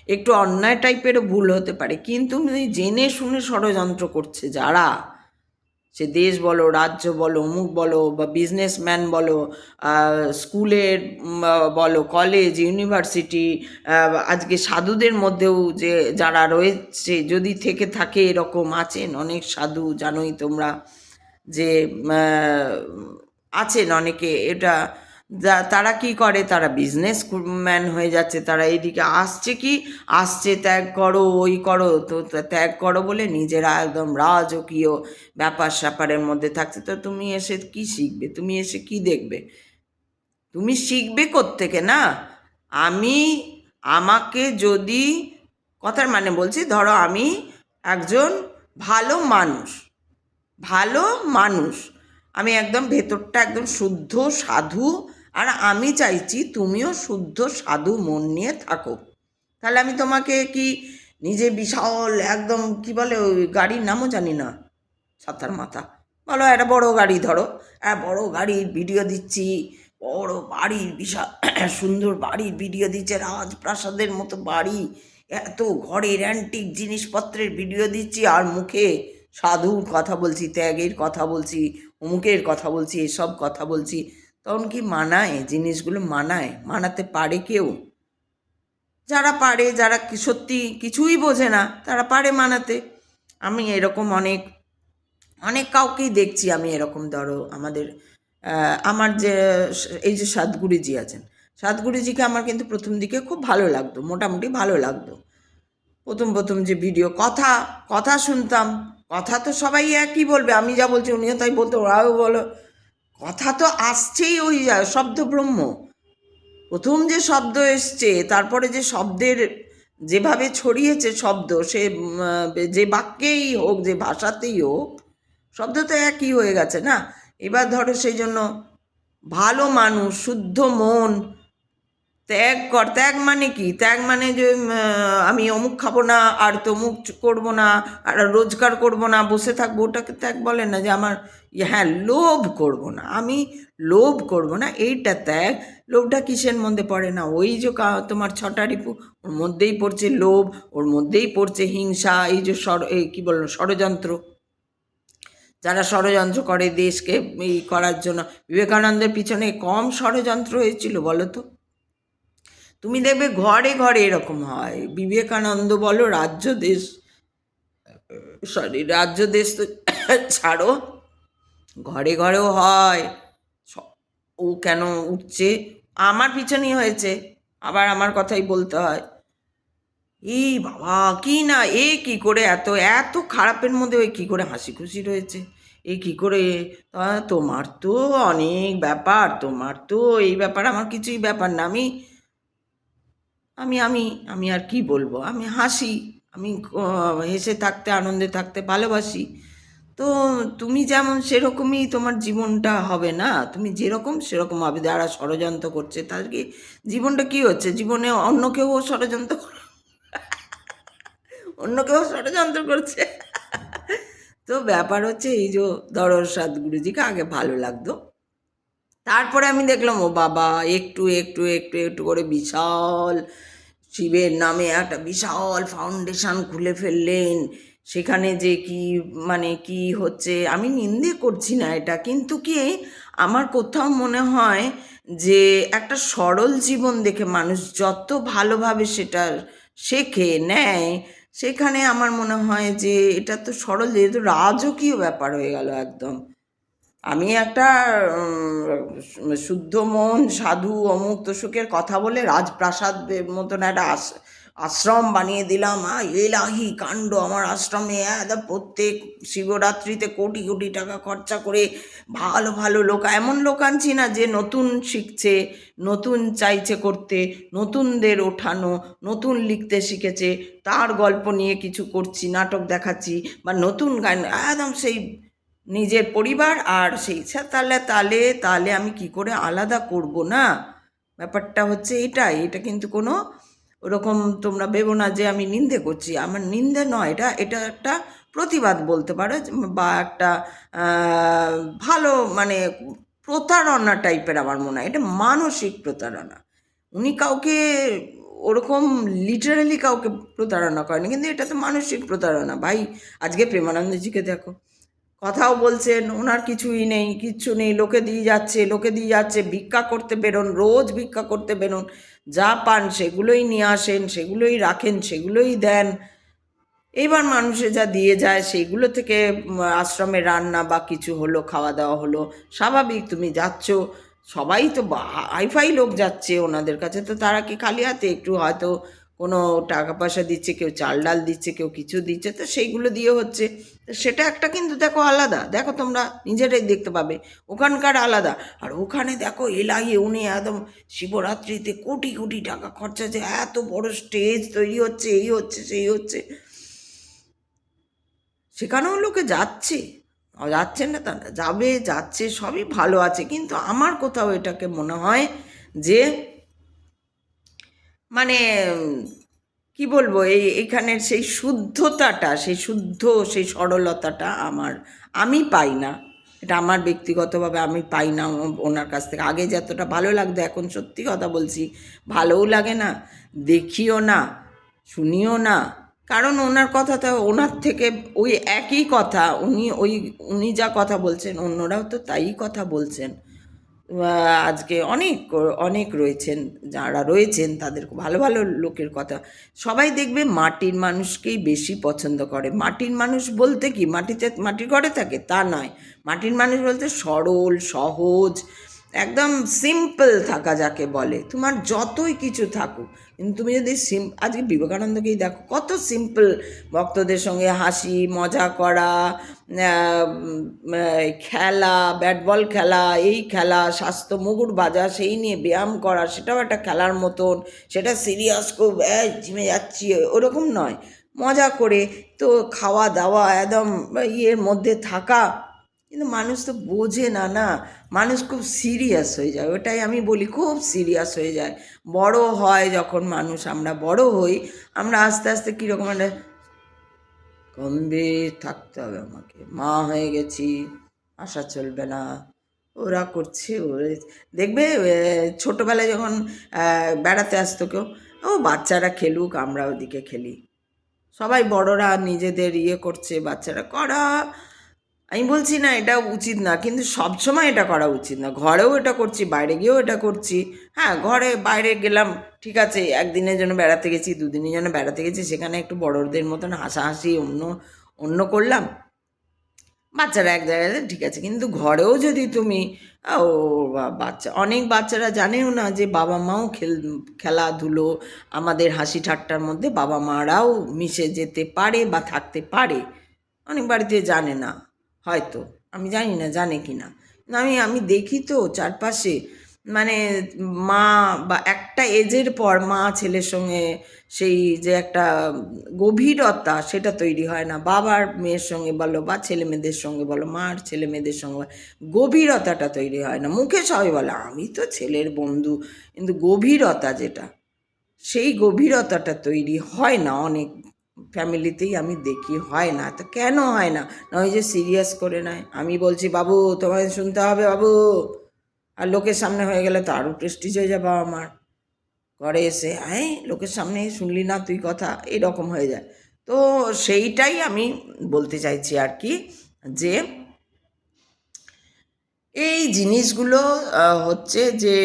একটু অন্যায় টাইপেরও ভুল হতে পারে, কিন্তু জেনে শুনে ষড়যন্ত্র করছে যারা, সে দেশ বলো, রাজ্য বলো, অমুক বলো, বা বিজনেসম্যান বলো, স্কুলের বলো, কলেজ, ইউনিভার্সিটি, আজকে সাধুদের মধ্যেও যে যারা রয়েছে, যদি থেকে থাকে, এরকম আছেন অনেক সাধু, জানোই তোমরা যে আছেন অনেকে, এটা তারা কি করে, তারা বিজনেস ম্যান হয়ে যাচ্ছে, তারা এইদিকে আসছে ত্যাগ করো, ওই করো, তো ত্যাগ করো বলে নিজেরা একদম রাজকীয় ব্যাপার স্যাপারের মধ্যে থাকছে। তো তুমি এসে কি শিখবে, তুমি এসে কি দেখবে, তুমি শিখবে কোত্থেকে না। আমাকে যদি কথার মানে বলছি, ধরো আমি একজন ভালো মানুষ, আমি একদম ভেতরটা একদম শুদ্ধ সাধু, আর আমি চাইছি তুমিও শুদ্ধ সাধু মন নিয়ে থাকো, তাহলে আমি তোমাকে কি নিজে বিশাল একদম কি বলে ওই গাড়ির নামও জানি না, ছাতার মাথা বলো, একটা বড় গাড়ি ধরো, বড় গাড়ির ভিডিও দিচ্ছি, বড় বাড়ির বিশাল সুন্দর বাড়ির ভিডিও দিচ্ছে, রাজপ্রাসাদের মতো বাড়ি, এত ঘরের অ্যান্টিক জিনিসপত্রের ভিডিও দিচ্ছি, আর মুখে সাধুর কথা বলছি, ত্যাগের কথা বলছি, অমুকের কথা বলছি, এসব কথা বলছি। তখন কি মানায়? জিনিসগুলো মানায়? মানাতে পারে কেউ? যারা পারে, যারা সত্যি কিছুই বোঝে না, তারা পারে মানাতে। আমি এরকম অনেক অনেক কাউকেই দেখছি, আমি এরকম ধরো আমাদের আমার যে এই যে সাতগুরুজি আছেন, সাতগুরুজিকে আমার কিন্তু প্রথম দিকে খুব ভালো লাগতো, মোটামুটি ভালো লাগতো। প্রথম প্রথম যে ভিডিও কথা কথা শুনতাম, কথা তো সবাই একই বলবে, আমি যা বলছি উনিও তাই বলতো, ওরাও বলো, কথা তো আসছেই ওই শব্দ ব্রহ্ম। প্রথম যে শব্দ এসছে, তারপরে যে শব্দের যেভাবে ছড়িয়েছে শব্দ, সে যে বাক্যেই হোক, যে ভাষাতেই হোক, শব্দ তো একই হয়ে গেছে না। এবার ধরো সেই জন্য ভালো মানুষ, শুদ্ধ মন, ত্যাগ মানে কি? ত্যাগ মানে যে আমি অমুক খাবো না, আর তমুক করবো না, আর রোজগার করবো না, বসে থাকবো, ওটাকে ত্যাগ বলে না। যে আমার হ্যাঁ লোভ করবো না, আমি লোভ করবো না, এইটা ত্যাগ। লোভটা কিসের মধ্যে পড়ে? না ওই যে তোমার ছটা রিপু, ওর মধ্যেই পড়ছে লোভ, ওর মধ্যেই পড়ছে হিংসা, এই যে এই কী বললো ষড়যন্ত্র, যারা ষড়যন্ত্র করে দেশকে এই করার জন্য। বিবেকানন্দের পিছনে কম ষড়যন্ত্র হয়েছিল বলো তো? তুমি দেখবে ঘরে ঘরে এরকম হয়। বিবেকানন্দ বলো, রাজ্য দেশ তো ছাড়ো, ঘরে ঘরেও হয়। ও কেন উঠছে? আমার পিছনেই হয়েছে, আবার আমার কথাই বলতে হয়। এই বাবা, কি না এ কি করে এত এত খারাপের মধ্যে ওই কি করে হাসি খুশি রয়েছে, এ কি করে? তোমার তো অনেক ব্যাপার, তোমার তো এই ব্যাপার, আমার কিছুই ব্যাপার না। আমি আমি আমি আমি আর কি বলবো? আমি হাসি, আমি হেসে থাকতে, আনন্দে থাকতে ভালোবাসি। তো তুমি যেমন সেরকমই তোমার জীবনটা হবে না, তুমি যেরকম সেরকম হবে। যারা ষড়যন্ত্র করছে তাদেরকে জীবনটা কি হচ্ছে? জীবনে অন্য কেউ ষড়যন্ত্র অন্য কেউ ষড়যন্ত্র করছে। তো ব্যাপার হচ্ছে এই যে ধরো সদ্গুরুজিকে আগে ভালো লাগতো, তারপরে আমি দেখলাম ও বাবা একটু একটু একটু একটু করে বিশাল শিবের নামে একটা বিশাল ফাউন্ডেশন খুলে ফেললেন। সেখানে যে কি মানে কি হচ্ছে, আমি নিন্দে করছি না এটা, কিন্তু কি আমার কোথাও মনে হয় যে একটা সরল জীবন দেখে মানুষ যত ভালোভাবে সেটা শেখে নেয়, সেখানে আমার মনে হয় যে এটা তো সরল, যেহেতু রাজকীয় ব্যাপার হয়ে গেল একদম। আমি একটা শুদ্ধ মন সাধু অমুক তোষকের কথা বলে রাজপ্রাসাদের মতন একটা আশ্রম বানিয়ে দিলাম, এলাহি কাণ্ড আমার আশ্রমে। প্রত্যেক শিবরাত্রিতে কোটি কোটি টাকা খরচা করে ভালো ভালো লোক, এমন লোক আনছি না যে নতুন শিখছে, নতুন চাইছে করতে, নতুনদের ওঠানো, নতুন লিখতে শিখেছে, তার গল্প নিয়ে কিছু করছি, নাটক দেখাচ্ছি, বা নতুন গান, একদম সেই নিজের পরিবার আর সেই তাহলে তাহলে তাহলে আমি কি করে আলাদা করব? না, ব্যাপারটা হচ্ছে এটাই। এটা কিন্তু কোনো ওরকম তোমরা ভেবো না যে আমি নিন্দে করছি, আমার নিন্দে নয়, এটা এটা একটা প্রতিবাদ বলতে পারো, বা একটা ভালো মানে প্রতারণা টাইপের আমার মনে হয়। এটা মানসিক প্রতারণা। উনি কাউকে ওরকম লিটারালি কাউকে প্রতারণা করেনি, কিন্তু এটা তো মানসিক প্রতারণা ভাই। আজকে প্রেমানন্দজিকে দেখো, কথাও বলছেন, ওনার কিছুই নেই, কিচ্ছু নেই, লোকে দিয়ে যাচ্ছে, লোকে দিয়ে যাচ্ছে, ভিক্ষা করতে বেরোন, রোজ ভিক্ষা করতে বেরোন, যা পান সেগুলোই নিয়ে আসেন, সেগুলোই রাখেন, সেগুলোই দেন। এইবার মানুষে যা দিয়ে যায় সেইগুলো থেকে আশ্রমে রান্না বা কিছু হলো, খাওয়া দাওয়া হলো, স্বাভাবিক। তুমি যাচ্ছ, সবাই তো হাইফাই লোক যাচ্ছে ওনাদের কাছে, তো তারা কি খালি হাতে? একটু হয়তো কোনো টাকা পয়সা দিচ্ছে, কেউ চাল ডাল দিচ্ছে, কেউ কিছু দিচ্ছে, তো সেইগুলো দিয়ে হচ্ছে। তো সেটা একটা কিন্তু দেখো আলাদা, দেখো তোমরা নিজেরাই দেখতে পাবে, ওখানকার আলাদা। আর ওখানে দেখো এলাহি উনি একদম শিবরাত্রিতে কোটি কোটি টাকা খরচা, যে এত বড় স্টেজ তৈরি হচ্ছে, এই হচ্ছে সেই হচ্ছে, সেখানেও লোকে যাচ্ছে, যাচ্ছে না তা না, যাবে, যাচ্ছে, সবই ভালো আছে। কিন্তু আমার কোথাও এটাকে মনে হয় যে মানে কি বলবো, এইখানের সেই শুদ্ধতাটা, সেই শুদ্ধ সেই সরলতাটা আমি পাই না। এটা আমার ব্যক্তিগতভাবে আমি পাই না ওনার কাছ থেকে। আগে যতটা ভালো লাগতো, এখন সত্যি কথা বলছি ভালোও লাগে না, দেখিও না, শুনিও না। কারণ ওনার কথাটা, ওনার থেকে ওই একই কথা উনি যা কথা বলছেন অন্যরাও তো তাই কথা বলছেন। আজকে অনেক অনেক রয়েছেন, যারা রয়েছেন তাদের ভালো ভালো লোকের কথা সবাই দেখবে মাটির মানুষকেই বেশি পছন্দ করে। মাটির মানুষ বলতে কি মাটির ঘরে থাকে তা নয়, মাটির মানুষ বলতে সরল সহজ, একদম সিম্পল থাকা যাকে বলে। তোমার যতই কিছু থাকুক, কিন্তু তুমি যদি আজকে বিবেকানন্দকেই দেখো, কত সিম্পল, ভক্তদের সঙ্গে হাসি মজা করা, খেলা, ব্যাট বল খেলা, এই খেলা, স্বাস্থ্য মুগুর বাজা, সেই নিয়ে ব্যায়াম করা, সেটাও একটা খেলার মতন। সেটা সিরিয়াস খুব জিমে যাচ্ছি ওরকম নয়, মজা করে তো খাওয়া দাওয়া একদম ইয়ের মধ্যে থাকা। কিন্তু মানুষ তো বোঝে না, না, মানুষ খুব সিরিয়াস হয়ে যায়, ওটাই আমি বলি, খুব সিরিয়াস হয়ে যায়। বড় হয় যখন মানুষ, আমরা বড় হই, আমরা আস্তে আস্তে কীরকম একটা গম্ভীর থাকতে হবে, আমাকে মা হয়ে গেছি, আশা চলবে না, ওরা করছে ওরা দেখবে। ছোটোবেলায় যখন বেড়াতে আসতো কেউ, ও বাচ্চারা খেলুক, আমরা ওদিকে খেলি, সবাই বড়রা নিজেদের করছে, বাচ্চারা করা। আমি বলছি না এটা উচিত না, কিন্তু সবসময় এটা করা উচিত না। ঘরেও এটা করছি, বাইরে গিয়েও এটা করছি। হ্যাঁ, ঘরে বাইরে গেলাম, ঠিক আছে, একদিনের জন্য বেড়াতে গেছি, দুদিনের জন্য বেড়াতে গেছি, সেখানে একটু বড়দের মতন হাসাহাসি অন্য করলাম, বাচ্চারা এক জায়গায়, ঠিক আছে। কিন্তু ঘরেও যদি তুমি ও বাচ্চা, অনেক বাচ্চারা জানেও না যে বাবা মাও খেলাধুলো, আমাদের হাসি ঠাট্টার মধ্যে বাবা মারাও মিশে যেতে পারে বা থাকতে পারে। অনেক বাড়িতে জানে না হয়তো, আমি জানি না জানে কি না। আমি দেখি তো চারপাশে, মানে মা বা একটা এজের পর মা ছেলের সঙ্গে সেই যে একটা গভীরতা, সেটা তৈরি হয় না। বাবার মেয়ের সঙ্গে বলো বা ছেলে মেয়েদের সঙ্গে বলো, মার ছেলে মেয়েদের সঙ্গে গভীরতাটা তৈরি হয় না। মুখে সবাই বলে আমি তো ছেলের বন্ধু, কিন্তু গভীরতা যেটা, সেই গভীরতাটা তৈরি হয় না। অনেক ফ্যামিলিতেই আমি দেখি হয় না। তো কেন হয় না? ওই যে সিরিয়াস করে নেয়, আমি বলছি বাবু তোমায় শুনতে হবে বাবু, আর লোকের সামনে হয়ে গেলে তো আরও প্রেস্টিজ হয়ে যাবে আমার। ঘরে এসে লোকের সামনে শুনলি না তুই কথা, এরকম হয়ে যায়। তো সেইটাই আমি বলতে চাইছি আর কি, যে এই জিনিসগুলো হচ্ছে যে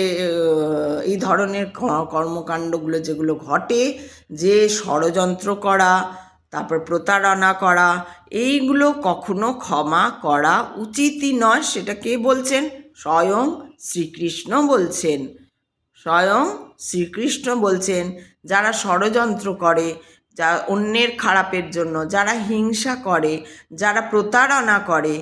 এই ধরনের কর্মকাণ্ডগুলো যেগুলো ঘটে, যে ষড়যন্ত্র করা, তারপর প্রতারণা করা, এইগুলো কখনো ক্ষমা করা উচিতই নয়। সেটা কে বলছেন? স্বয়ং শ্রীকৃষ্ণ বলছেন। স্বয়ং শ্রীকৃষ্ণ বলছেন, যারা ষড়যন্ত্র করে, যা অন্যের খারাপের জন্য, যারা হিংসা করে, যারা প্রতারণা করে,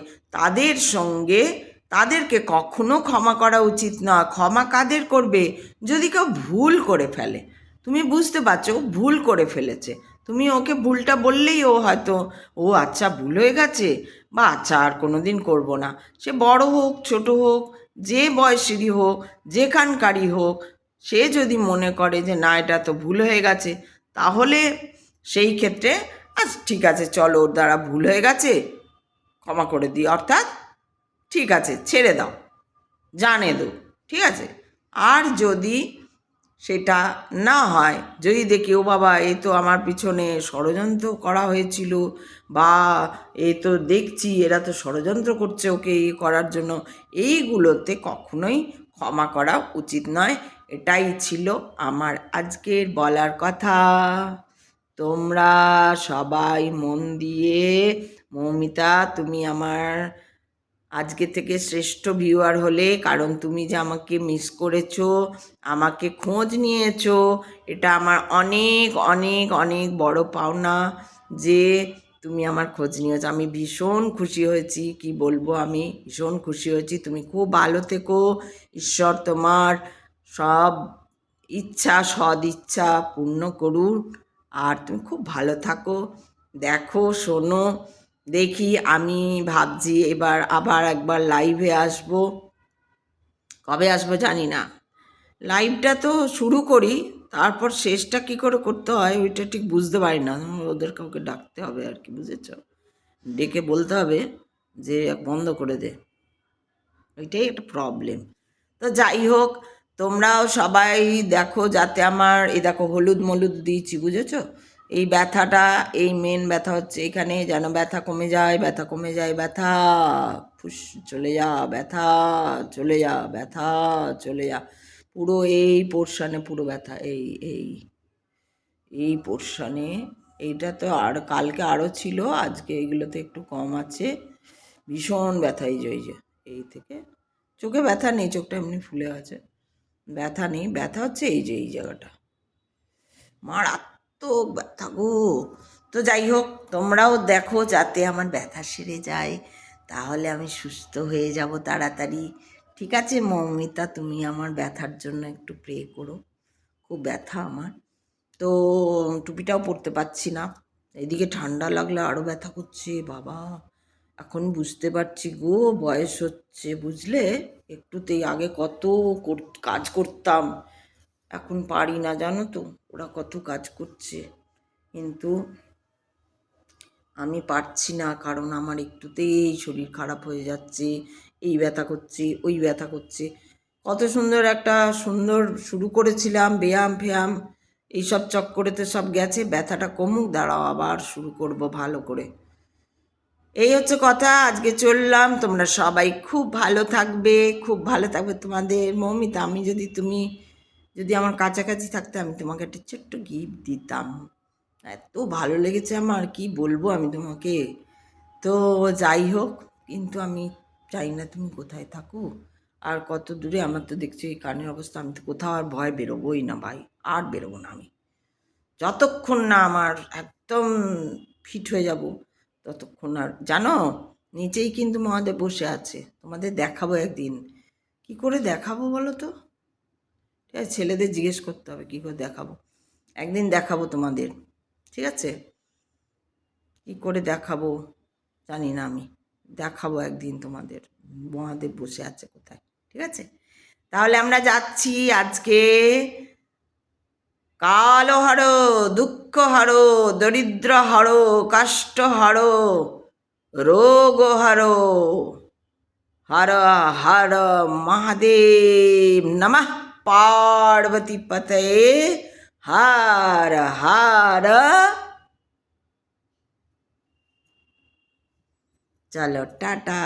তাদেরকে কখনো ক্ষমা করা উচিত না। ক্ষমা কাদের করবে? যদি কেউ ভুল করে ফেলে, তুমি বুঝতে পারছো ভুল করে ফেলেছে, তুমি ওকে ভুলটা বললেই ও হয়তো আচ্ছা ভুল হয়ে গেছে, বা আচ্ছা আর কোনো দিন করবো না। সে বড় হোক ছোট হোক, যে বয়সেরই হোক, যেখানকারই হোক, সে যদি মনে করে যে না এটা তো ভুল হয়ে গেছে, তাহলে সেই ক্ষেত্রে আচ্ছা ঠিক আছে, চলো ওর দ্বারা ভুল হয়ে গেছে, ক্ষমা করে দিই, অর্থাৎ ঠিক আছে ছেড়ে দাও, জানে দো, ঠিক আছে। আর যদি সেটা না হয়, যদি দেখি ও বাবা এই তো আমার পিছনে ষড়যন্ত্র করা হয়েছিল, বা এই তো দেখছি এরা তো ষড়যন্ত্র করছে ওকে করার জন্য, এইগুলোতে কখনোই ক্ষমা করা উচিত নয়। এটাই ছিল আমার আজকের বলার কথা। তোমরা সবাই মন দিয়ে, মৌমিতা তুমি আমার আজকে থেকে শ্রেষ্ঠ ভিউয়ার হলে, কারণ তুমি যে আমাকে মিস করেছো, আমাকে খোঁজ নিয়েছো, এটা আমার অনেক অনেক অনেক বড় পাওনা, যে তুমি আমার খোঁজ নিয়েছো। আমি ভীষণ খুশি হয়েছি, কি বলবো, আমি ভীষণ খুশি হয়েছি। তুমি খুব ভালো থেকো, ঈশ্বর তোমার সব ইচ্ছা সদ ইচ্ছা পূর্ণ করুন, আর তুমি খুব ভালো থাকো। দেখো শোনো, দেখি আমি ভাবছি এবার আবার একবার লাইভে আসবো, কবে আসবো জানি না। লাইভটা তো শুরু করি, তারপর শেষটা কী করে করতে হয় ওইটা ঠিক বুঝতে পারি না। ওদের কাউকে ডাকতে হবে আর কি, বুঝেছ, ডেকে বলতে হবে যে বন্ধ করে দে। ওইটাই একটা প্রবলেম। তো যাই হোক, তোমরাও সবাই দেখো যাতে আমার এই দেখো হলুদ মলুদ দিয়েছি, বুঝেছো? এই ব্যথাটা, এই মেন ব্যথা হচ্ছে এখানে, যেন ব্যথা কমে যায়, ব্যথা কমে যায়, ব্যথা ফুস চলে যা, ব্যথা চলে যা, ব্যথা চলে যা, পুরো এই পোর্শনে পুরো ব্যথা, এই এই পোর্শনে। এইটা তো আর কালকে আরও ছিল, আজকে এইগুলোতে একটু কম আছে। ভীষণ ব্যথা, এই যে এই থেকে চোখে ব্যথা নেই, চোখটা এমনি ফুলে আছে, ব্যথা নেই, ব্যথা হচ্ছে এই যে এই জায়গাটা, মারাত্মক ব্যথা গো। তো যাই হোক, তোমরাও দেখো যাতে আমার ব্যথা সেরে যায়, তাহলে আমি সুস্থ হয়ে যাব তাড়াতাড়ি। ঠিক আছে মৌমিতা, তুমি আমার ব্যথার জন্য একটু প্রে করো, খুব ব্যথা আমার। তো টুপিটাও পরতে পারছি না, এদিকে ঠান্ডা লাগলে আরও ব্যথা করছে বাবা। এখন বুঝতে পারছি গো, বয়স হচ্ছে, বুঝলে? একটুতেই আগে কত কাজ করতাম, এখন পারি না, জানো তো, ওরা কত কাজ করছে, কিন্তু আমি পারছি না, কারণ আমার একটুতেই শরীর খারাপ হয়ে যাচ্ছে, এই ব্যথা করছে, ওই ব্যথা করছে। কত সুন্দর একটা সুন্দর শুরু করেছিলাম, ব্যায়াম ফ্যায়াম এইসব চক্করেতে সব গেছে, ব্যথাটা কমুক, দাঁড়াও আবার শুরু করব ভালো করে। এই হচ্ছে কথা, আজকে চললাম। তোমরা সবাই খুব ভালো থাকবে, খুব ভালো থাকবে তোমাদের। মৌমিতা, আমি যদি আমার কাছাকাছি থাকতে, আমি তোমাকে একটা ছোট্ট গিফট দিতাম, এত ভালো লেগেছে আমার, কি বলবো আমি তোমাকে। তো যাই হোক, কিন্তু আমি চাই না তুমি কোথায় থাকো, আর কত দূরে, আমার তো দেখছি এই কানের অবস্থা, আমি তো কোথাও আর ভয় বেরোবোই না ভাই, আর বেরোবো না আমি, যতক্ষণ না আমার একদম ফিট হয়ে যাব ততক্ষণ। আর জানো, নিচেই কিন্তু মহাদেব বসে আছে, তোমাদের দেখাবো একদিন। কি করে দেখাবো বলো তো? ঠিক আছে, ছেলেদের জিজ্ঞেস করতে হবে কী করে দেখাবো, একদিন দেখাবো তোমাদের, ঠিক আছে? কী করে দেখাবো জানি না আমি, দেখাবো একদিন তোমাদের মহাদেব বসে আছে কোথায়, ঠিক আছে? তাহলে আমরা যাচ্ছি আজকে। কালো হারো, দুঃখ হারো, দরিদ্র হারো, কষ্ট হারো, রোগ হারো, হর হর মহাদেব নমঃ, পার্বতী পতে হর হর। চলো টাটা।